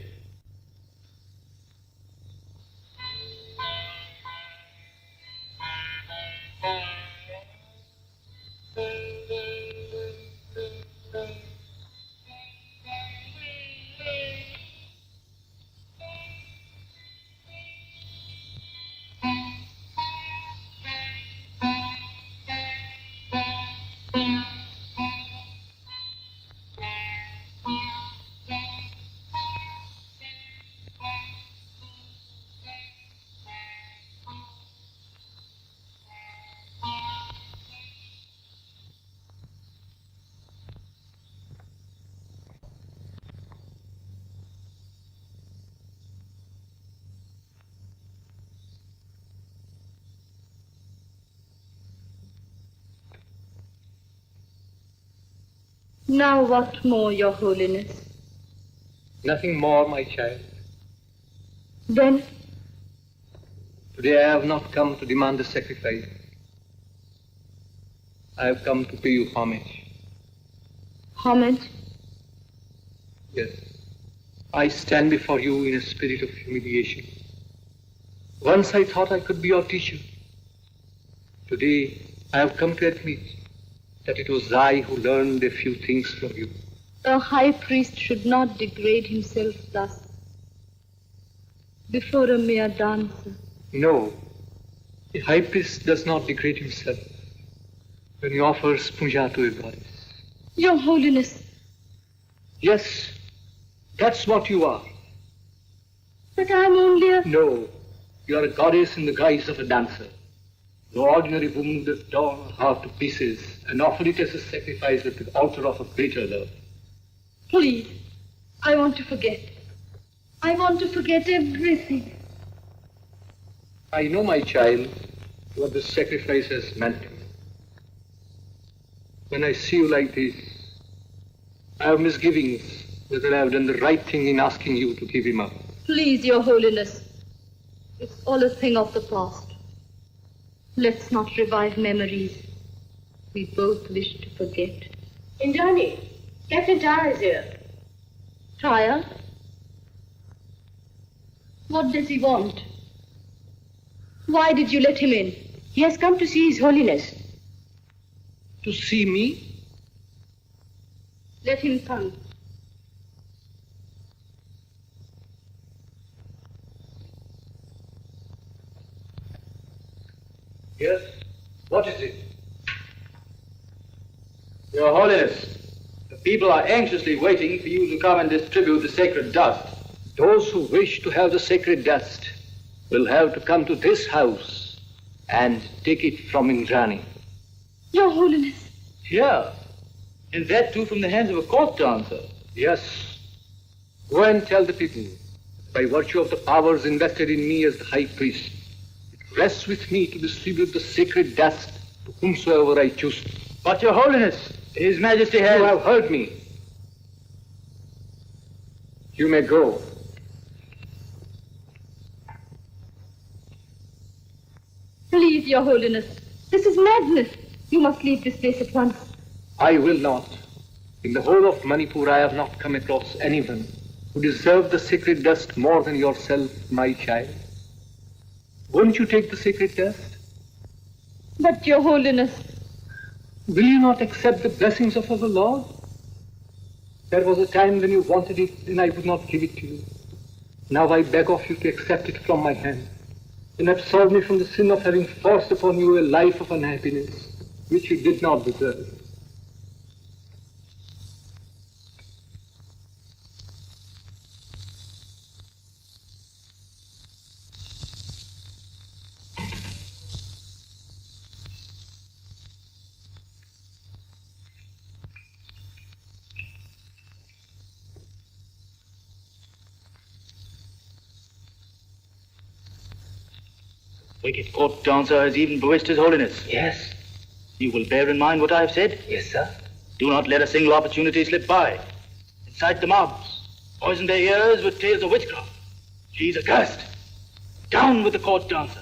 Now what more, Your Holiness? Nothing more, my child. Then? Today I have not come to demand a sacrifice. I have come to pay you homage. Homage? Yes. I stand before you in a spirit of humiliation. Once I thought I could be your teacher. Today I have come to admit that it was I who learned a few things from you. A high priest should not degrade himself thus before a mere dancer. No, a high priest does not degrade himself when he offers puja to a goddess. Your Holiness. Yes, that's what you are. But I'm only a... No, you are a goddess in the guise of a dancer. No ordinary woman would have torn her heart to pieces and offered it as a sacrifice at the altar of a greater love. Please, I want to forget. I want to forget everything. I know, my child, what this sacrifice has meant to me. When I see you like this, I have misgivings whether I have done the right thing in asking you to give him up. Please, Your Holiness. It's all a thing of the past. Let's not revive memories we both wish to forget. Indrani, Captain Tyre is here. Tyre? What does he want? Why did you let him in? He has come to see His Holiness. To see me? Let him come. Yes? What is it? Your Holiness, the people are anxiously waiting for you to come and distribute the sacred dust. Those who wish to have the sacred dust will have to come to this house and take it from Indrani. Your Holiness. Here. And that too from the hands of a court dancer. Yes. Go and tell the people, by virtue of the powers invested in me as the high priest, it rests with me to distribute the sacred dust to whomsoever I choose. But Your Holiness, His Majesty has... You have heard me. You may go. Please, Your Holiness. This is madness. You must leave this place at once. I will not. In the whole of Manipur, I have not come across anyone who deserved the sacred dust more than yourself, my child. Won't you take the sacred dust? But, Your Holiness... Will you not accept the blessings of our Lord? There was a time when you wanted it, and I would not give it to you. Now I beg of you to accept it from my hand, and absolve me from the sin of having forced upon you a life of unhappiness, which you did not deserve. Wicked court dancer has even bewitched His Holiness. Yes. You will bear in mind what I have said? Yes, sir. Do not let a single opportunity slip by. Incite the mobs. Poison their ears with tales of witchcraft. She's accursed. Down with the court dancer.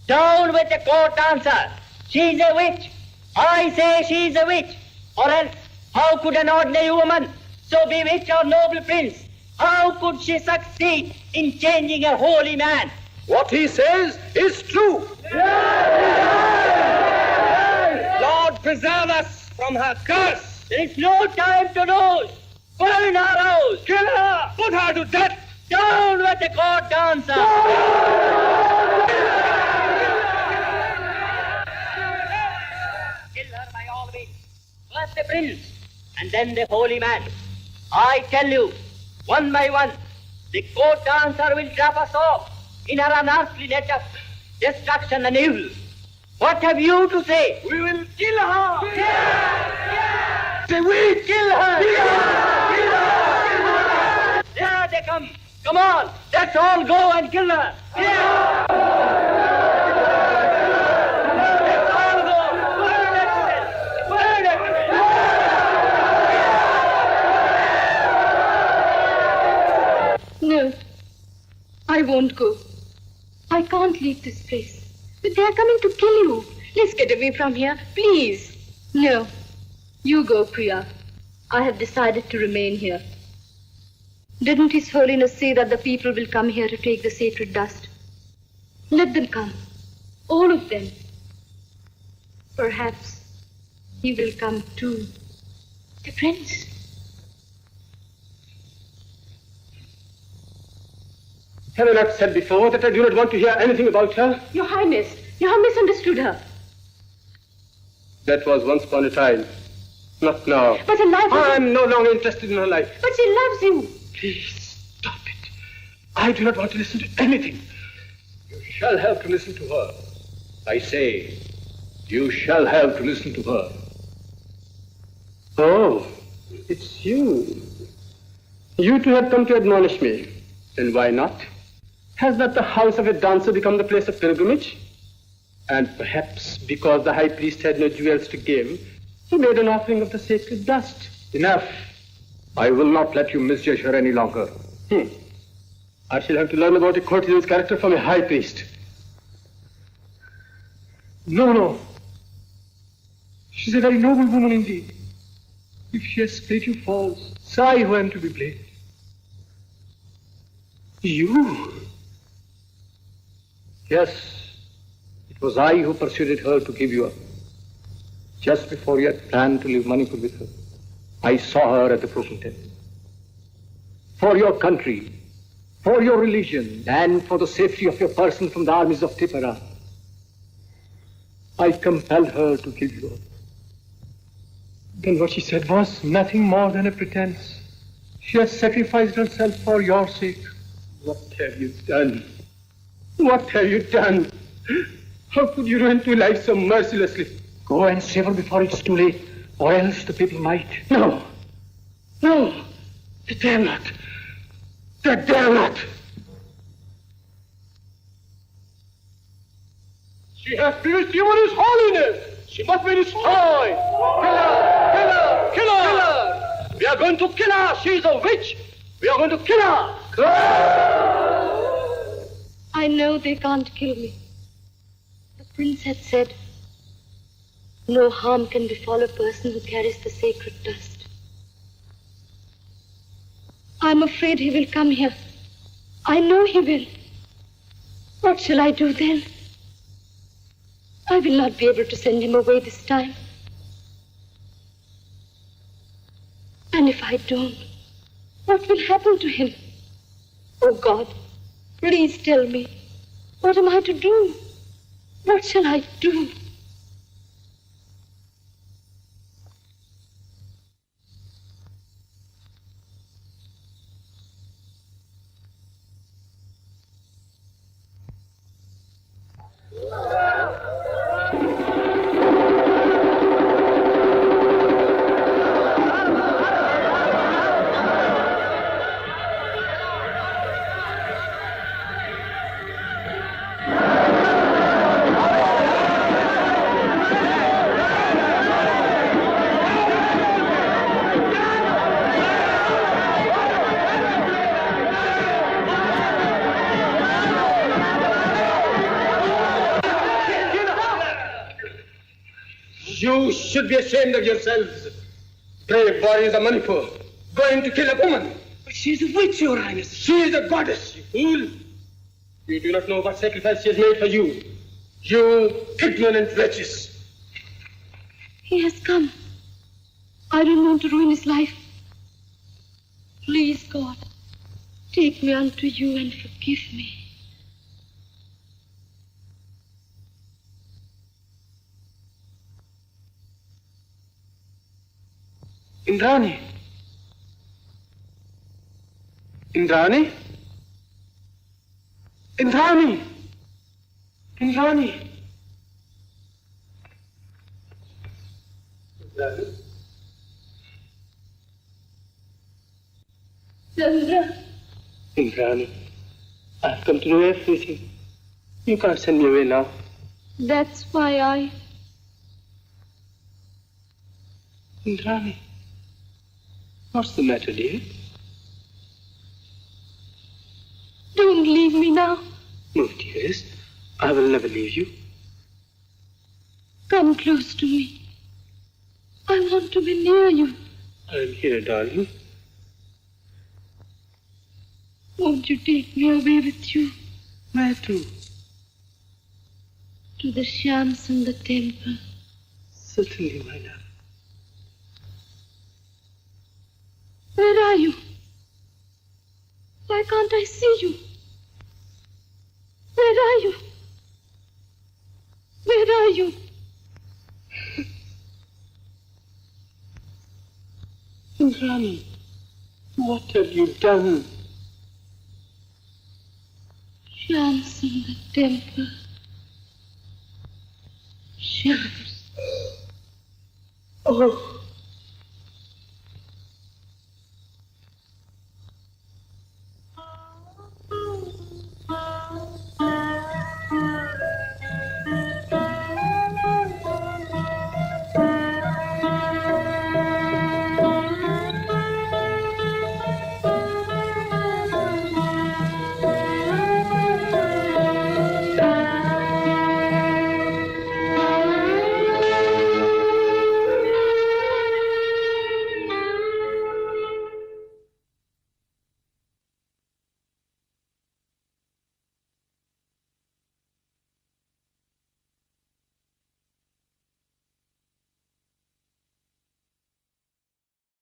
Down with the court dancer. She's a witch. I say she's a witch. Or else, how could an ordinary woman so bewitch our noble prince? How could she succeed in changing a holy man? What he says is true. Lord, preserve us from her curse. There is no time to lose. Burn her house. Kill her. Put her to death. Down with the court dancer. Kill her by all means. First the prince, and then the holy man. I tell you, one by one, the court dancer will trap us off in her unearthly net of destruction and evil. What have you to say? We will kill her! Say we kill her! There they come! Come on! Let's all go and kill her! Let's all go! Burn it to death! Burn it to death! No. I won't go. I can't leave this place. But they are coming to kill you. Let's get away from here, please. No. You go, Priya. I have decided to remain here. Didn't His Holiness say that the people will come here to take the sacred dust? Let them come. All of them. Perhaps he will come too. The prince. Have I not said before that I do not want to hear anything about her? Your Highness, you have misunderstood her. That was once upon a time. Not now. But her life... I'm no longer interested in her life. But she loves you. Please, stop it. I do not want to listen to anything. You shall have to listen to her. I say, you shall have to listen to her. Oh, it's you. You two have come to admonish me. And why not? Has not the house of a dancer become the place of pilgrimage? And perhaps because the high priest had no jewels to give, he made an offering of the sacred dust. Enough. I will not let you misjudge her any longer. I shall have to learn about a courtesan's character from a high priest. No. She's a very noble woman indeed. If she has played you false, it's I who am to be blamed. You? Yes, it was I who persuaded her to give you up. Just before you had planned to leave Manipur with her, I saw her at the broken temple. For your country, for your religion, and for the safety of your person from the armies of Tipara, I compelled her to give you up. Then what she said was nothing more than a pretense. She has sacrificed herself for your sake. What have you done? What have you done? How could you ruin two lives so mercilessly? Go and save her before it's too late, or else the people might. No. No. They dare not. They dare not. She has pierced even His Holiness. She must be destroyed. Kill her! Kill her! Kill her! Kill her! We are going to kill her. She is a witch. We are going to kill her. I know they can't kill me. The prince had said, no harm can befall a person who carries the sacred dust. I'm afraid he will come here. I know he will. What shall I do then? I will not be able to send him away this time. And if I don't, what will happen to him? Oh God, please tell me, what am I to do? What shall I do? You should be ashamed of yourselves. Brave warriors of Manipur, going to kill a woman. But she's a witch, Your Highness. She is a goddess, you fool. You do not know what sacrifice she has made for you. You ignorant wretches. He has come. I don't want to ruin his life. Please, God, take me unto you and forgive me. Indrani. Indrani? Indrani! Indrani! Chandra. Indrani, I've come to know everything. You can't send me away now. That's why Indrani, what's the matter, dear? Don't leave me now. No, dearest, I will never leave you. Come close to me. I want to be near you. I'm here, darling. Won't you take me away with you? Where to? To the Shyamsundar temple. Certainly, my love. Where are you? Why can't I see you? Where are you? Where are you? Indrani, what have you done? Shyamsundar temple. Shivers. Oh.